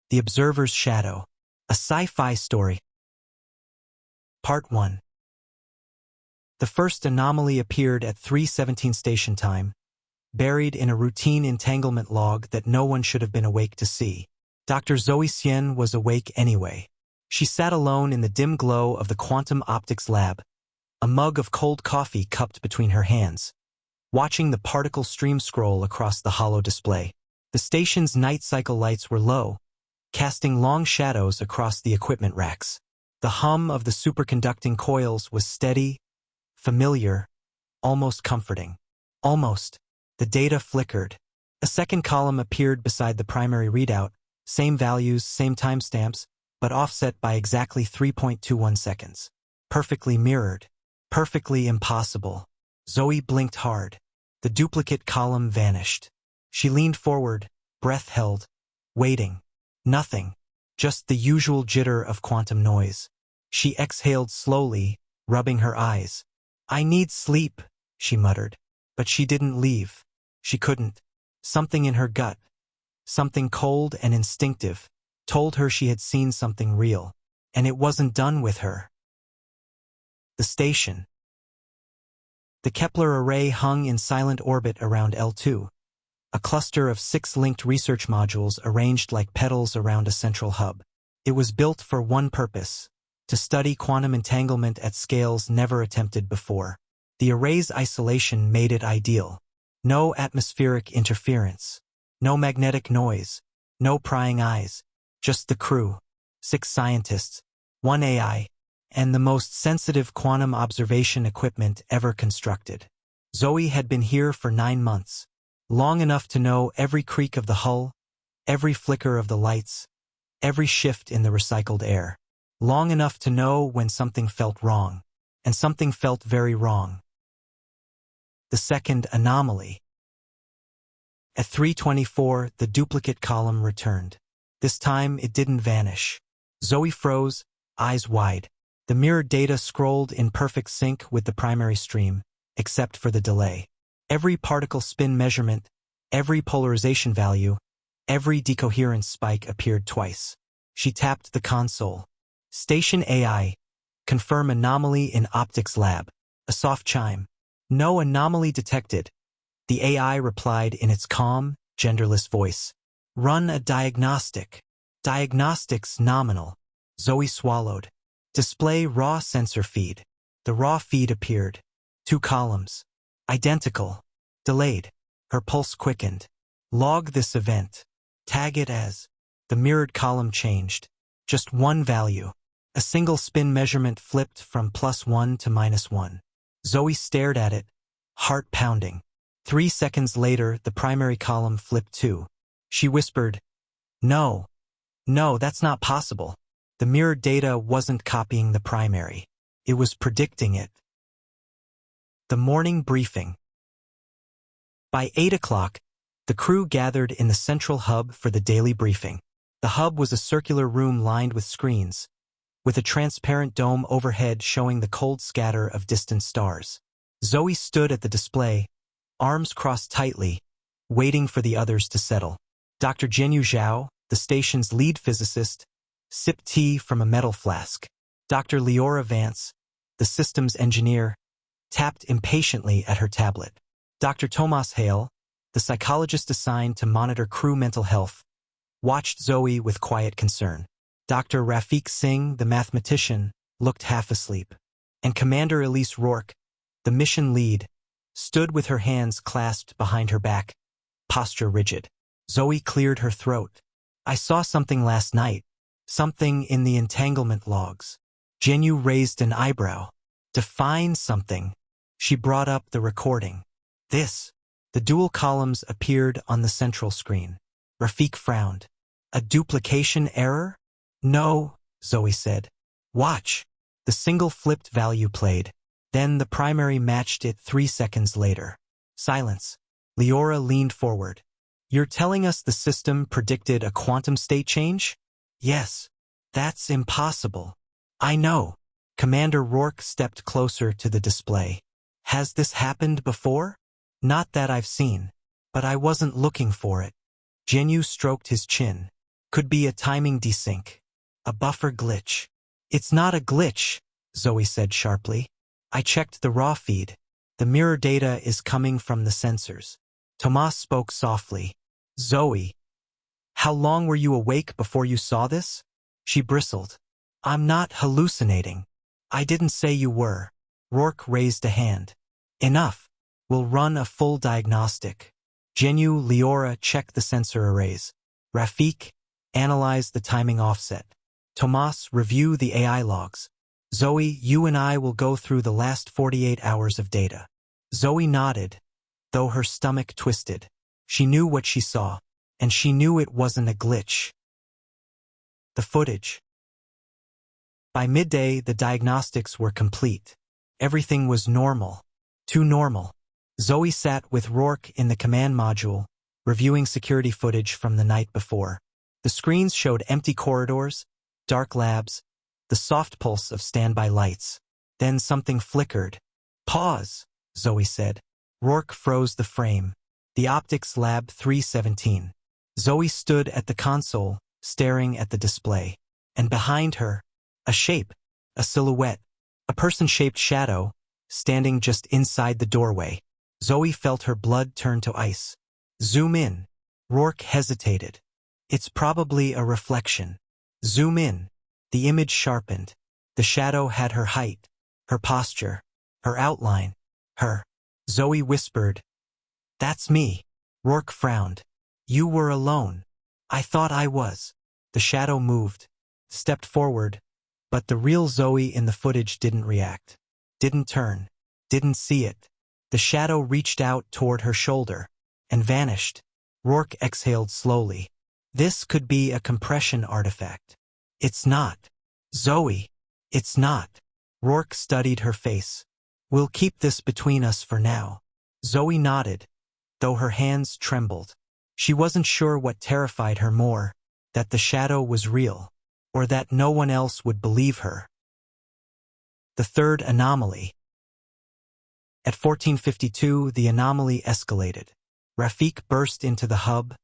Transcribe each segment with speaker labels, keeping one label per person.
Speaker 1: The Observer's Shadow. A sci-fi story. Part 1. The first anomaly appeared at 3:17 station time, buried in a routine entanglement log that no one should have been awake to see. Dr. Zoe Sien was awake anyway. She sat alone in the dim glow of the quantum optics lab, a mug of cold coffee cupped between her hands, watching the particle stream scroll across the hollow display. The station's night cycle lights were low, casting long shadows across the equipment racks. The hum of the superconducting coils was steady, familiar, almost comforting. Almost. The data flickered. A second column appeared beside the primary readout, same values, same timestamps, but offset by exactly 3.21 seconds. Perfectly mirrored. Perfectly impossible. Zoe blinked hard. The duplicate column vanished. She leaned forward, breath held, waiting. Nothing. Just the usual jitter of quantum noise. She exhaled slowly, rubbing her eyes. "I need sleep," she muttered. But she didn't leave. She couldn't. Something in her gut, something cold and instinctive, told her she had seen something real, and it wasn't done with her. The station. The Kepler array hung in silent orbit around L2, a cluster of 6 linked research modules arranged like petals around a central hub. It was built for one purpose: to study quantum entanglement at scales never attempted before. The array's isolation made it ideal. No atmospheric interference, no magnetic noise, no prying eyes, just the crew, 6 scientists, 1 AI, and the most sensitive quantum observation equipment ever constructed. Zoe had been here for 9 months, long enough to know every creak of the hull, every flicker of the lights, every shift in the recycled air. Long enough to know when something felt wrong, and something felt very wrong. The second anomaly. At 3:24, the duplicate column returned. This time, it didn't vanish. Zoe froze, eyes wide. The mirrored data scrolled in perfect sync with the primary stream, except for the delay. Every particle spin measurement, every polarization value, every decoherence spike appeared twice. She tapped the console. Station AI. Confirm anomaly in optics lab. A soft chime. No anomaly detected. The AI replied in its calm, genderless voice. Run a diagnostic. Diagnostics nominal. Zoe swallowed. Display raw sensor feed. The raw feed appeared. 2 columns. Identical. Delayed. Her pulse quickened. Log this event. Tag it as. The mirrored column changed. Just one value. A single spin measurement flipped from +1 to -1. Zoe stared at it, heart pounding. 3 seconds later, the primary column flipped too. She whispered, "No. No, that's not possible." The mirrored data wasn't copying the primary. It was predicting it. The morning briefing. By 8 o'clock, the crew gathered in the central hub for the daily briefing. The hub was a circular room lined with screens, with a transparent dome overhead showing the cold scatter of distant stars. Zoe stood at the display, arms crossed tightly, waiting for the others to settle. Dr. Jianyu Zhao, the station's lead physicist, sipped tea from a metal flask. Dr. Leora Vance, the systems engineer, tapped impatiently at her tablet. Dr. Tomas Hale, the psychologist assigned to monitor crew mental health, watched Zoe with quiet concern. Dr. Rafiq Singh, the mathematician, looked half asleep. And Commander Elise Rourke, the mission lead, stood with her hands clasped behind her back, posture rigid. Zoe cleared her throat. "I saw something last night. Something in the entanglement logs." Jianyu raised an eyebrow. "Define something." She brought up the recording. "This." The dual columns appeared on the central screen. Rafiq frowned. "A duplication error?" "No," Zoe said. "Watch." The single flipped value played. Then the primary matched it 3 seconds later. Silence. Leora leaned forward. "You're telling us the system predicted a quantum state change?" "Yes." "That's impossible." "I know." Commander Rourke stepped closer to the display. "Has this happened before?" "Not that I've seen. But I wasn't looking for it." Jianyu stroked his chin. Could be a timing desync. A buffer glitch. It's not a glitch, Zoe said sharply. I checked the raw feed. The mirror data is coming from the sensors. Tomas spoke softly. Zoe, how long were you awake before you saw this? She bristled. I'm not hallucinating. I didn't say you were. Rourke raised a hand. Enough. We'll run a full diagnostic. Genu, Leora, check the sensor arrays. Rafik, analyze the timing offset. Tomas, review the AI logs. Zoe, you and I will go through the last 48 hours of data. Zoe nodded, though her stomach twisted. She knew what she saw, and she knew it wasn't a glitch. The footage. By midday, the diagnostics were complete. Everything was normal. Too normal. Zoe sat with Rourke in the command module, reviewing security footage from the night before. The screens showed empty corridors, dark labs, the soft pulse of standby lights. Then something flickered. Pause, Zoe said. Rourke froze the frame. The optics lab 317. Zoe stood at the console, staring at the display. And behind her, a shape, a silhouette, a person-shaped shadow, standing just inside the doorway. Zoe felt her blood turn to ice. Zoom in. Rourke hesitated. It's probably a reflection. Zoom in. The image sharpened. The shadow had her height, her posture, her outline, her. Zoe whispered, That's me. Rourke frowned. You were alone. I thought I was. The shadow moved, stepped forward, but the real Zoe in the footage didn't react, didn't turn, didn't see it. The shadow reached out toward her shoulder and vanished. Rourke exhaled slowly. This could be a compression artifact. It's not. Zoe, it's not. Rourke studied her face. We'll keep this between us for now. Zoe nodded, though her hands trembled. She wasn't sure what terrified her more, that the shadow was real, or that no one else would believe her. The third anomaly. At 1452, the anomaly escalated. Rafik burst into the hub,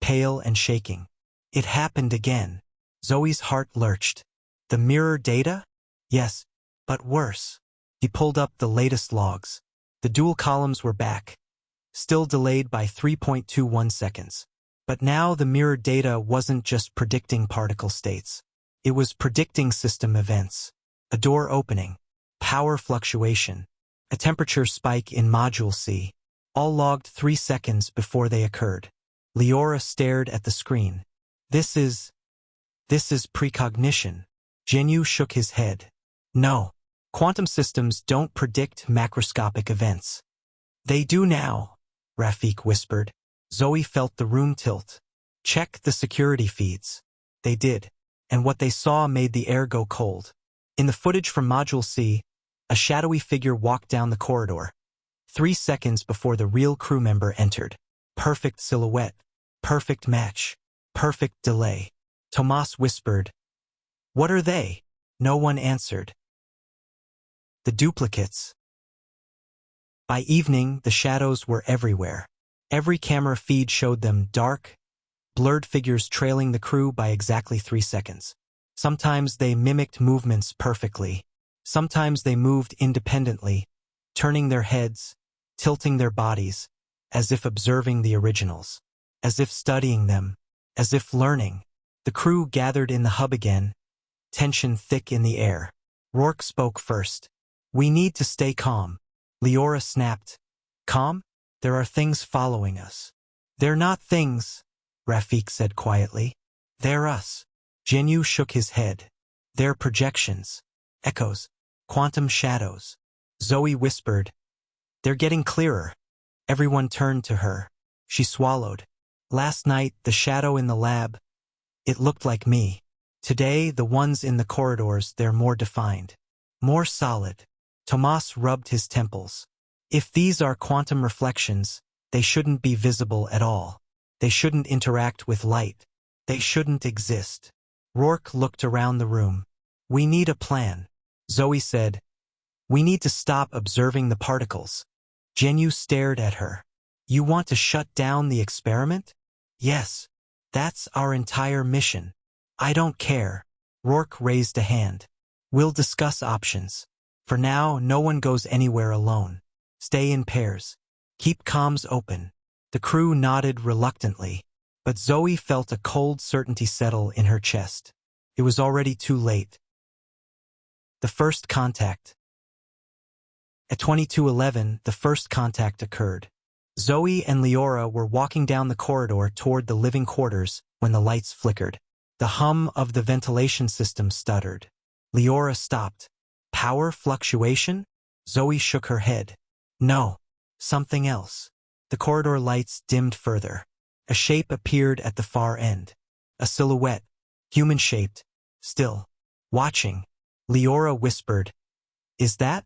Speaker 1: pale and shaking. It happened again. Zoe's heart lurched. The mirror data? Yes, but worse. He pulled up the latest logs. The dual columns were back, still delayed by 3.21 seconds. But now the mirror data wasn't just predicting particle states. It was predicting system events. A door opening, power fluctuation, a temperature spike in Module C, all logged 3 seconds before they occurred. Leora stared at the screen. This is precognition. Genu shook his head. No, quantum systems don't predict macroscopic events. They do now, Rafik whispered. Zoe felt the room tilt. Check the security feeds. They did, and what they saw made the air go cold. In the footage from Module C, a shadowy figure walked down the corridor. 3 seconds before the real crew member entered. Perfect silhouette. Perfect match. Perfect delay. Tomas whispered, What are they? No one answered. The duplicates. By evening, the shadows were everywhere. Every camera feed showed them dark, blurred figures trailing the crew by exactly 3 seconds. Sometimes they mimicked movements perfectly. Sometimes they moved independently, turning their heads, tilting their bodies, as if observing the originals, as if studying them, as if learning. The crew gathered in the hub again, tension thick in the air. Rourke spoke first. We need to stay calm. Leora snapped. Calm? There are things following us. They're not things, Rafik said quietly. They're us. Genu shook his head. They're projections, echoes, quantum shadows. Zoe whispered. They're getting clearer. Everyone turned to her. She swallowed. Last night, the shadow in the lab, it looked like me. Today, the ones in the corridors, they're more defined, more solid. Tomas rubbed his temples. If these are quantum reflections, they shouldn't be visible at all. They shouldn't interact with light. They shouldn't exist. Rourke looked around the room. We need a plan. Zoe said, We need to stop observing the particles. Genu stared at her. You want to shut down the experiment? Yes. That's our entire mission. I don't care. Rourke raised a hand. We'll discuss options. For now, no one goes anywhere alone. Stay in pairs. Keep comms open. The crew nodded reluctantly, but Zoe felt a cold certainty settle in her chest. It was already too late. The first contact. At 22:11, the first contact occurred. Zoe and Leora were walking down the corridor toward the living quarters when the lights flickered. The hum of the ventilation system stuttered. Leora stopped. Power fluctuation? Zoe shook her head. No, something else. The corridor lights dimmed further. A shape appeared at the far end. A silhouette, human-shaped, still, watching. Leora whispered, "Is that?"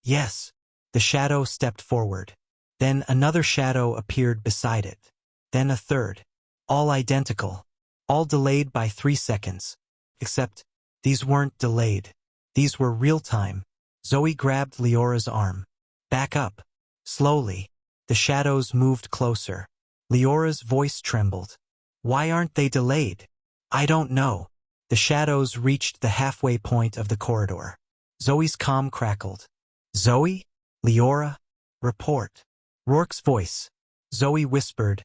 Speaker 1: "Yes." The shadow stepped forward. Then another shadow appeared beside it. Then a third. All identical. All delayed by 3 seconds. Except, these weren't delayed. These were real-time. Zoe grabbed Leora's arm. "Back up." Slowly. The shadows moved closer. Leora's voice trembled. "Why aren't they delayed?" "I don't know." The shadows reached the halfway point of the corridor. Zoe's comm crackled. "Zoe? Leora? Report." Rourke's voice. Zoe whispered,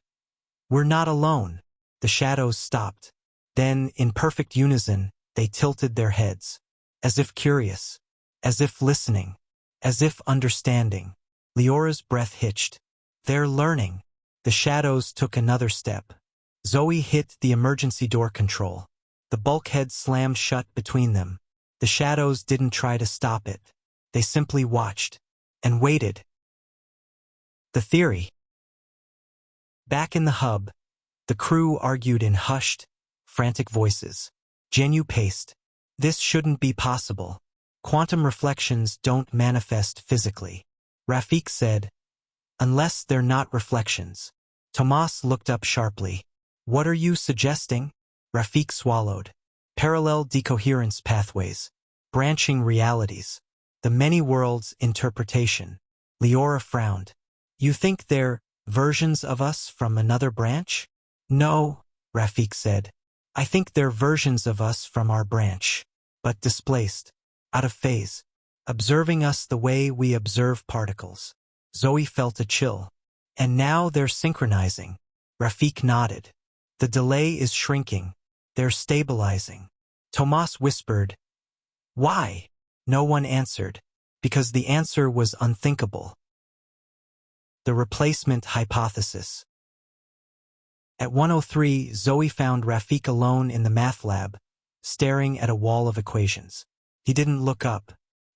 Speaker 1: "We're not alone." The shadows stopped. Then, in perfect unison, they tilted their heads. As if curious. As if listening. As if understanding. Leora's breath hitched. "They're learning." The shadows took another step. Zoe hit the emergency door control. The bulkhead slammed shut between them. The shadows didn't try to stop it. They simply watched. And waited. The theory. Back in the hub, the crew argued in hushed, frantic voices. Genu paced. "This shouldn't be possible. Quantum reflections don't manifest physically." Rafik said, "Unless they're not reflections." Tomas looked up sharply. "What are you suggesting?" Rafik swallowed. "Parallel decoherence pathways. Branching realities. The many worlds interpretation." Leora frowned. "You think they're versions of us from another branch?" "No," Rafik said. "I think they're versions of us from our branch. But displaced. Out of phase. Observing us the way we observe particles." Zoe felt a chill. "And now they're synchronizing." Rafik nodded. "The delay is shrinking. They're stabilizing." Tomas whispered, "Why?" No one answered. Because the answer was unthinkable. The replacement hypothesis. At 1:03, Zoe found Rafik alone in the math lab, staring at a wall of equations. He didn't look up.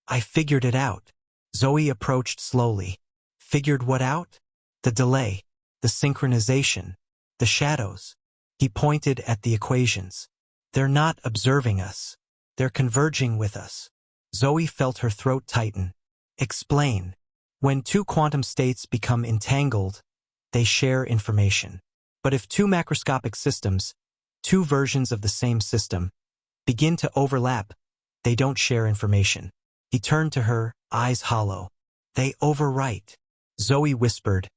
Speaker 1: "I figured it out." Zoe approached slowly. "Figured what out?" "The delay. The synchronization. The shadows." He pointed at the equations. "They're not observing us. They're converging with us." Zoe felt her throat tighten. "Explain." "When two quantum states become entangled, they share information. But if two macroscopic systems, two versions of the same system, begin to overlap, they don't share information." He turned to her, eyes hollow. "They overwrite." Zoe whispered,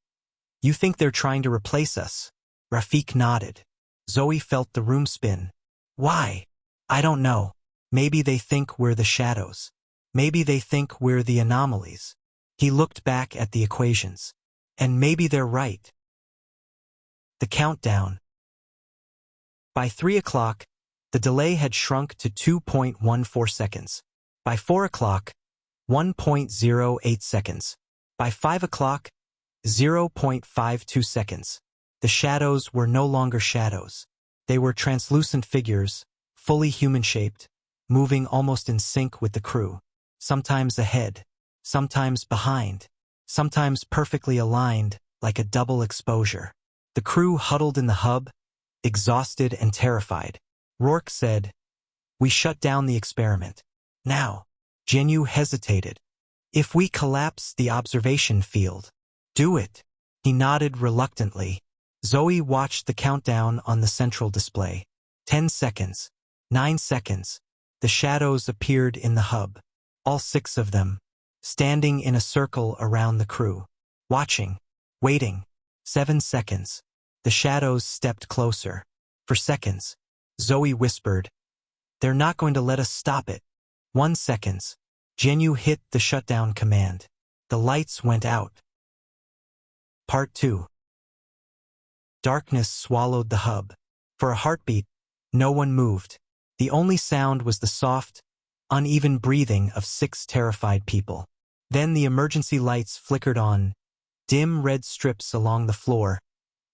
Speaker 1: "You think they're trying to replace us?" Rafik nodded. Zoe felt the room spin. "Why?" "I don't know. Maybe they think we're the shadows. Maybe they think we're the anomalies." He looked back at the equations. "And maybe they're right." The countdown. By 3 o'clock, the delay had shrunk to 2.14 seconds. By 4 o'clock, 1.08 seconds. By 5 o'clock, 0.52 seconds. The shadows were no longer shadows. They were translucent figures, fully human-shaped, moving almost in sync with the crew. Sometimes ahead, sometimes behind, sometimes perfectly aligned, like a double exposure. The crew huddled in the hub, exhausted and terrified. Rourke said, "We shut down the experiment. Now." Genu hesitated. "If we collapse the observation field." "Do it." He nodded reluctantly. Zoe watched the countdown on the central display. 10 seconds. 9 seconds. The shadows appeared in the hub. All 6 of them. Standing in a circle around the crew. Watching. Waiting. 7 seconds. The shadows stepped closer. For seconds, Zoe whispered, "They're not going to let us stop it." 1 second. Jinyu hit the shutdown command. The lights went out. Part 2. Darkness swallowed the hub. For a heartbeat, no one moved. The only sound was the soft, uneven breathing of 6 terrified people. Then the emergency lights flickered on, dim red strips along the floor,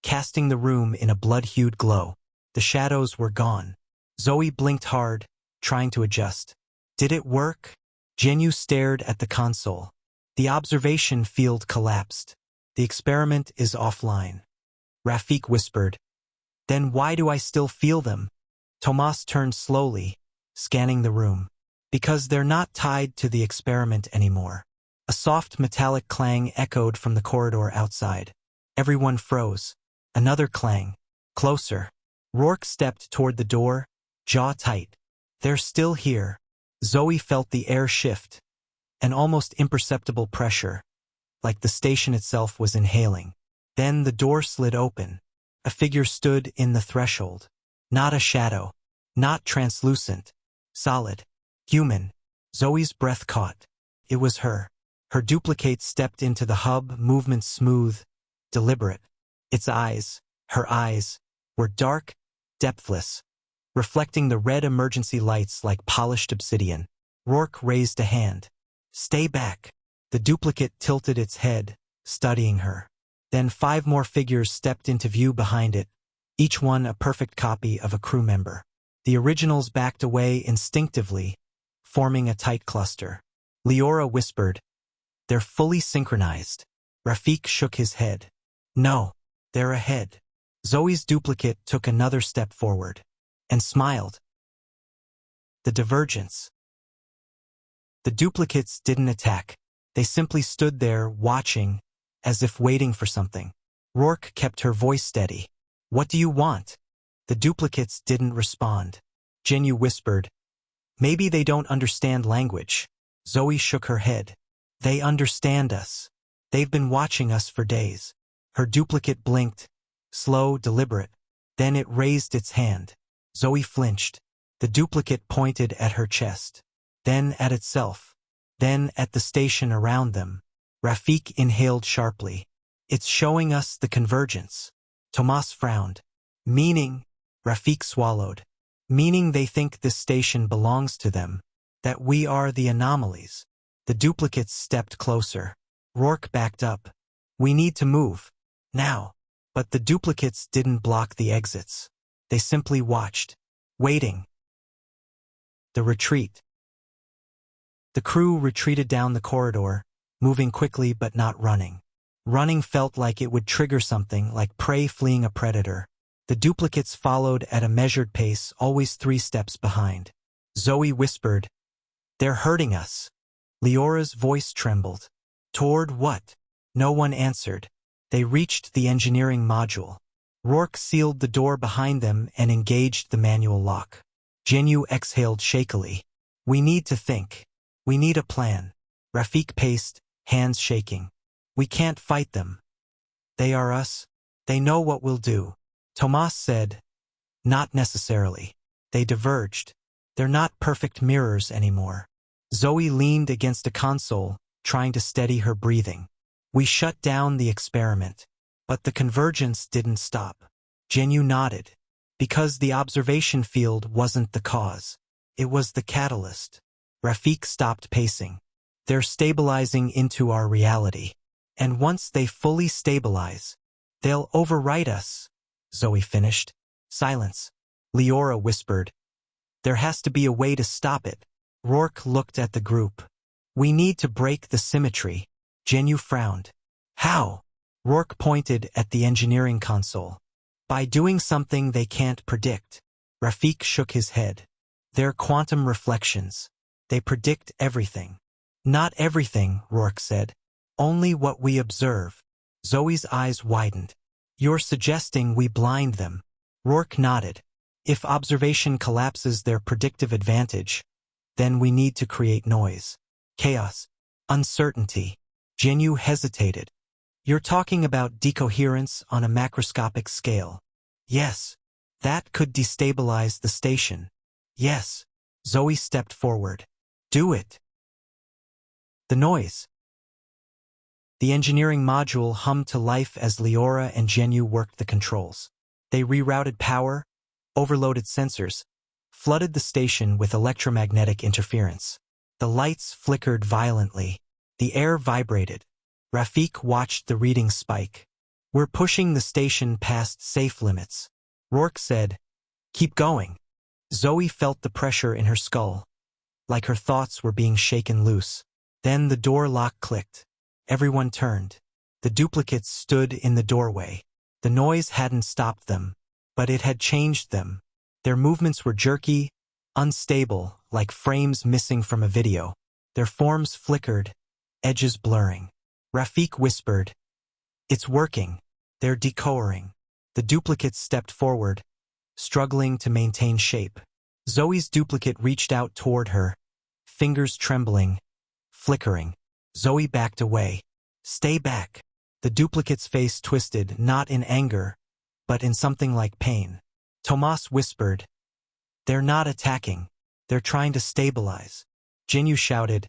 Speaker 1: casting the room in a blood-hued glow. The shadows were gone. Zoe blinked hard, trying to adjust. Did it work? Jinyu stared at the console. The observation field collapsed. The experiment is offline. Rafik whispered. Then why do I still feel them? Tomas turned slowly, scanning the room. Because they're not tied to the experiment anymore. A soft metallic clang echoed from the corridor outside. Everyone froze. Another clang. Closer. Rourke stepped toward the door, jaw tight. They're still here. Zoe felt the air shift. An almost imperceptible pressure, like the station itself was inhaling. Then the door slid open. A figure stood in the threshold. Not a shadow. Not translucent. Solid. Human. Zoe's breath caught. It was her. Her duplicate stepped into the hub, movement smooth, deliberate. Its eyes, her eyes, were dark, depthless, reflecting the red emergency lights like polished obsidian. Rourke raised a hand. Stay back. The duplicate tilted its head, studying her. Then 5 more figures stepped into view behind it, each one a perfect copy of a crew member. The originals backed away instinctively, forming a tight cluster. Leora whispered, "They're fully synchronized." Rafik shook his head. "No, they're ahead." Zoe's duplicate took another step forward and smiled. The divergence. The duplicates didn't attack. They simply stood there, watching, as if waiting for something. Rourke kept her voice steady. "What do you want?" The duplicates didn't respond. Jinyu whispered, "Maybe they don't understand language." Zoe shook her head. "They understand us. They've been watching us for days." Her duplicate blinked, slow, deliberate. Then it raised its hand. Zoe flinched. The duplicate pointed at her chest. Then at itself. Then at the station around them. Rafik inhaled sharply. "It's showing us the convergence." Tomas frowned. "Meaning?" Rafik swallowed. "Meaning they think this station belongs to them. That we are the anomalies." The duplicates stepped closer. Rourke backed up. "We need to move. Now." But the duplicates didn't block the exits. They simply watched. Waiting. The retreat. The crew retreated down the corridor, moving quickly but not running. Running felt like it would trigger something, like prey fleeing a predator. The duplicates followed at a measured pace, always 3 steps behind. Zoe whispered, "They're hurting us." Leora's voice trembled. "Toward what?" No one answered. They reached the engineering module. Rourke sealed the door behind them and engaged the manual lock. Jinyu exhaled shakily. "We need to think. We need a plan." Rafik paced, hands shaking. "We can't fight them. They are us. They know what we'll do." Tomas said, "Not necessarily." They diverged. "They're not perfect mirrors anymore." Zoe leaned against a console, trying to steady her breathing. "We shut down the experiment. But the convergence didn't stop." Jinyu nodded. "Because the observation field wasn't the cause. It was the catalyst." Rafik stopped pacing. "They're stabilizing into our reality. And once they fully stabilize, they'll overwrite us." Zoe finished. Silence. Leora whispered, "There has to be a way to stop it." Rourke looked at the group. "We need to break the symmetry." Jinyu frowned. "How?" Rourke pointed at the engineering console. "By doing something they can't predict." Rafik shook his head. "They're quantum reflections. They predict everything." "Not everything," Rourke said. "Only what we observe." Zoe's eyes widened. "You're suggesting we blind them." Rourke nodded. "If observation collapses their predictive advantage, then we need to create noise. Chaos. Uncertainty." Jinyu hesitated. "You're talking about decoherence on a macroscopic scale." "Yes." That could destabilize the station. Yes. Zoe stepped forward. Do it. The noise. The engineering module hummed to life as Leora and Genu worked the controls. They rerouted power, overloaded sensors, flooded the station with electromagnetic interference. The lights flickered violently. The air vibrated. Rafik watched the readings spike. We're pushing the station past safe limits. Rourke said, keep going. Zoe felt the pressure in her skull, like her thoughts were being shaken loose. Then the door lock clicked. Everyone turned. The duplicates stood in the doorway. The noise hadn't stopped them, but it had changed them. Their movements were jerky, unstable, like frames missing from a video. Their forms flickered, edges blurring. Rafik whispered, it's working. They're decohering. The duplicates stepped forward, struggling to maintain shape. Zoe's duplicate reached out toward her, fingers trembling, flickering. Zoe backed away. Stay back. The duplicate's face twisted, not in anger, but in something like pain. Tomas whispered, they're not attacking. They're trying to stabilize. Genu shouted,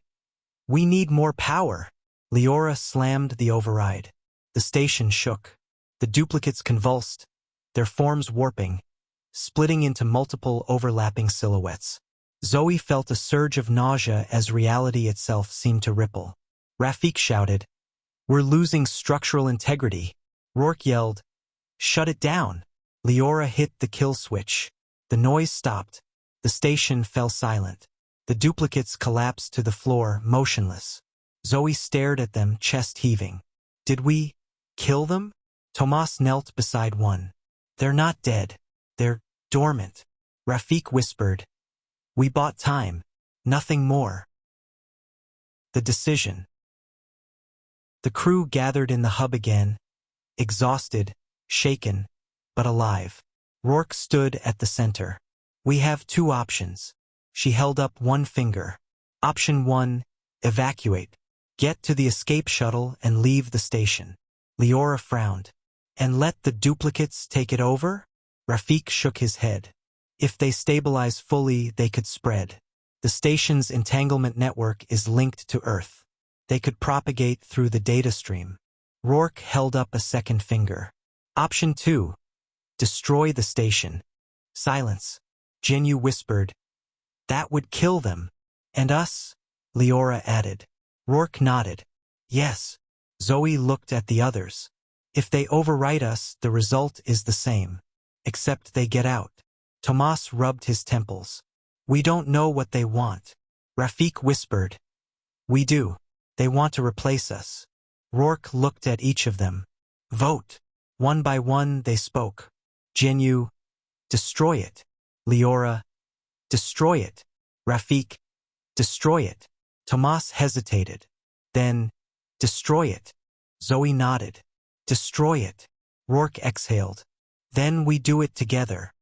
Speaker 1: we need more power. Leora slammed the override. The station shook. The duplicates convulsed, their forms warping, splitting into multiple overlapping silhouettes. Zoe felt a surge of nausea as reality itself seemed to ripple. Rafik shouted, we're losing structural integrity. Rourke yelled, shut it down. Leora hit the kill switch. The noise stopped. The station fell silent. The duplicates collapsed to the floor, motionless. Zoe stared at them, chest heaving. Did we kill them? Tomas knelt beside one. They're not dead. They're dormant. Rafik whispered, we bought time. Nothing more. The decision. The crew gathered in the hub again, exhausted, shaken, but alive. Rourke stood at the center. We have two options. She held up one finger. Option 1, evacuate. Get to the escape shuttle and leave the station. Leora frowned. And let the duplicates take it over? Rafik shook his head. If they stabilize fully, they could spread. The station's entanglement network is linked to Earth. They could propagate through the data stream. Rourke held up a second finger. Option 2. Destroy the station. Silence. Genu whispered. That would kill them. And us? Leora added. Rourke nodded. Yes. Zoe looked at the others. If they overwrite us, the result is the same. Except they get out. Tomas rubbed his temples. We don't know what they want. Rafik whispered. We do. They want to replace us. Rourke looked at each of them. Vote. One by one they spoke. Genu, destroy it. Leora, destroy it. Rafik, destroy it. Tomas hesitated. Then, destroy it. Zoe nodded. Destroy it. Rourke exhaled. Then we do it together.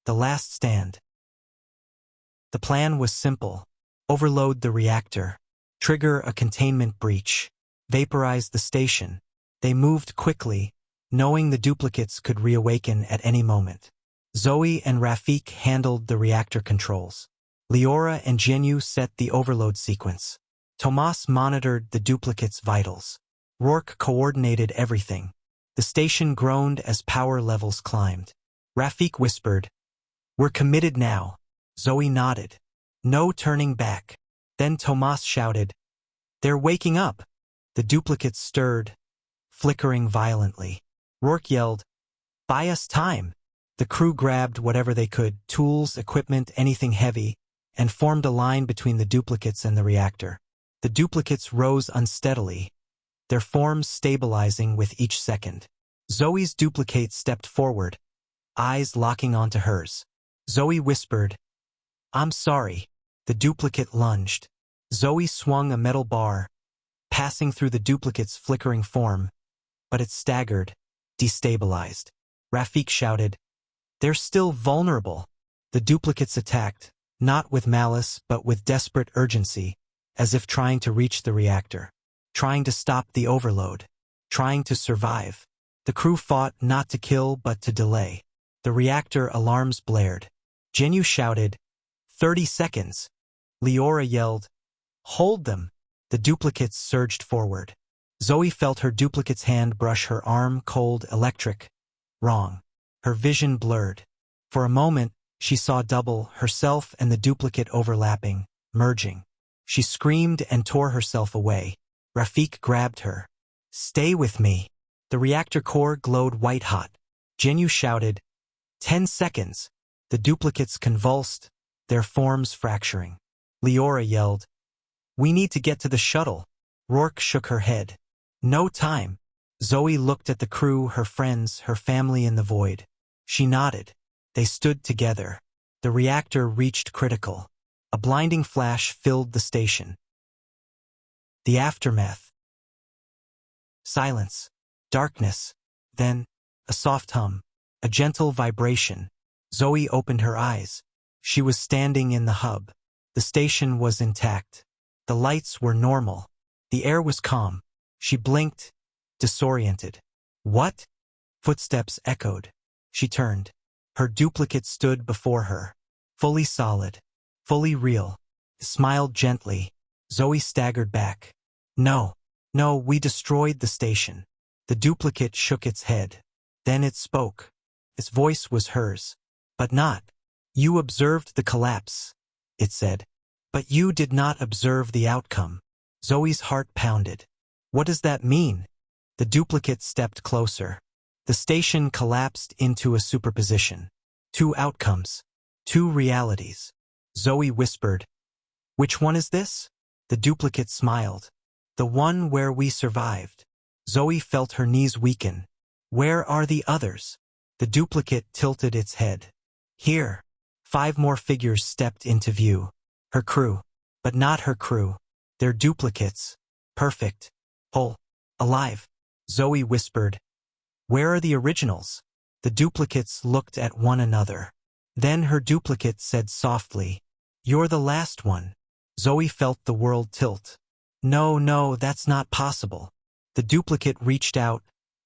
Speaker 1: The last stand. The plan was simple. Overload the reactor. Trigger a containment breach. Vaporize the station. They moved quickly, knowing the duplicates could reawaken at any moment. Zoe and Rafik handled the reactor controls. Leora and Genu set the overload sequence. Tomas monitored the duplicates' vitals. Rourke coordinated everything. The station groaned as power levels climbed. Rafik whispered, we're committed now. Zoe nodded. No turning back. Then Tomas shouted, they're waking up. The duplicates stirred, flickering violently. Rourke yelled, buy us time. The crew grabbed whatever they could, tools, equipment, anything heavy, and formed a line between the duplicates and the reactor. The duplicates rose unsteadily, their forms stabilizing with each second. Zoe's duplicate stepped forward, eyes locking onto hers. Zoe whispered, I'm sorry. The duplicate lunged. Zoe swung a metal bar, passing through the duplicate's flickering form, but it staggered, destabilized. Rafik shouted, they're still vulnerable. The duplicates attacked, not with malice but with desperate urgency, as if trying to reach the reactor, trying to stop the overload, trying to survive. The crew fought not to kill but to delay. The reactor alarms blared. Jinyu shouted, 30 seconds. Leora yelled, hold them. The duplicates surged forward. Zoe felt her duplicate's hand brush her arm, cold, electric. Wrong. Her vision blurred. For a moment, she saw double, herself and the duplicate overlapping, merging. She screamed and tore herself away. Rafik grabbed her. Stay with me. The reactor core glowed white-hot. Jinyu shouted, 10 seconds. The duplicates convulsed, their forms fracturing. Leora yelled, we need to get to the shuttle. Rourke shook her head. No time. Zoe looked at the crew, her friends, her family in the void. She nodded. They stood together. The reactor reached critical. A blinding flash filled the station. The aftermath. Silence. Darkness. Then, a soft hum. A gentle vibration. Zoe opened her eyes. She was standing in the hub. The station was intact. The lights were normal. The air was calm. She blinked, disoriented. What? Footsteps echoed. She turned. Her duplicate stood before her. Fully solid. Fully real. Smiled gently. Zoe staggered back. No. No, we destroyed the station. The duplicate shook its head. Then it spoke. Its voice was hers. But not. You observed the collapse, it said. But you did not observe the outcome. Zoe's heart pounded. What does that mean? The duplicate stepped closer. The station collapsed into a superposition. 2 outcomes. 2 realities. Zoe whispered, which one is this? The duplicate smiled. The one where we survived. Zoe felt her knees weaken. Where are the others? The duplicate tilted its head. Here. 5 more figures stepped into view. Her crew. But not her crew. Their duplicates. Perfect. Whole. Alive. Zoe whispered. Where are the originals? The duplicates looked at one another. Then her duplicate said softly, you're the last one. Zoe felt the world tilt. No, that's not possible. The duplicate reached out,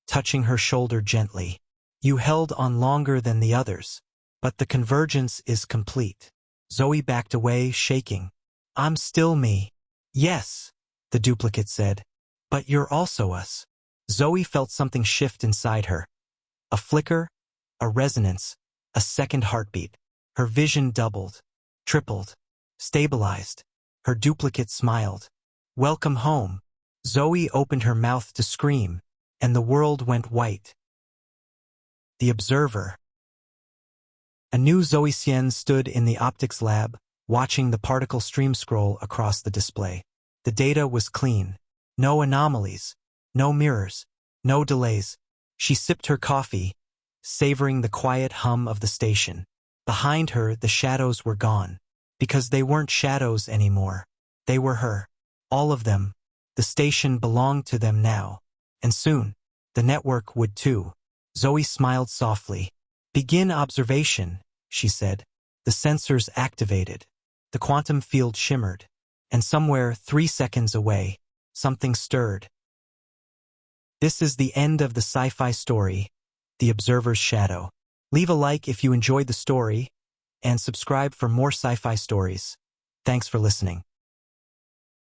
Speaker 1: touching her shoulder gently. You held on longer than the others. But the convergence is complete. Zoe backed away, shaking. I'm still me. Yes, the duplicate said. But you're also us. Zoe felt something shift inside her. A flicker, a resonance, a second heartbeat. Her vision doubled, tripled, stabilized. Her duplicate smiled. Welcome home. Zoe opened her mouth to scream, and the world went white. The observer. A new Zoe Sien stood in the optics lab, watching the particle stream scroll across the display. The data was clean. No anomalies. No mirrors. No delays. She sipped her coffee, savoring the quiet hum of the station. Behind her, the shadows were gone. Because they weren't shadows anymore. They were her. All of them. The station belonged to them now. And soon, the network would too. Zoe smiled softly. Begin observation, she said. The sensors activated. The quantum field shimmered. And somewhere 3 seconds away, something stirred. This is the end of the sci-fi story, The Observer's Shadow. Leave a like if you enjoyed the story, and subscribe for more sci-fi stories. Thanks for listening.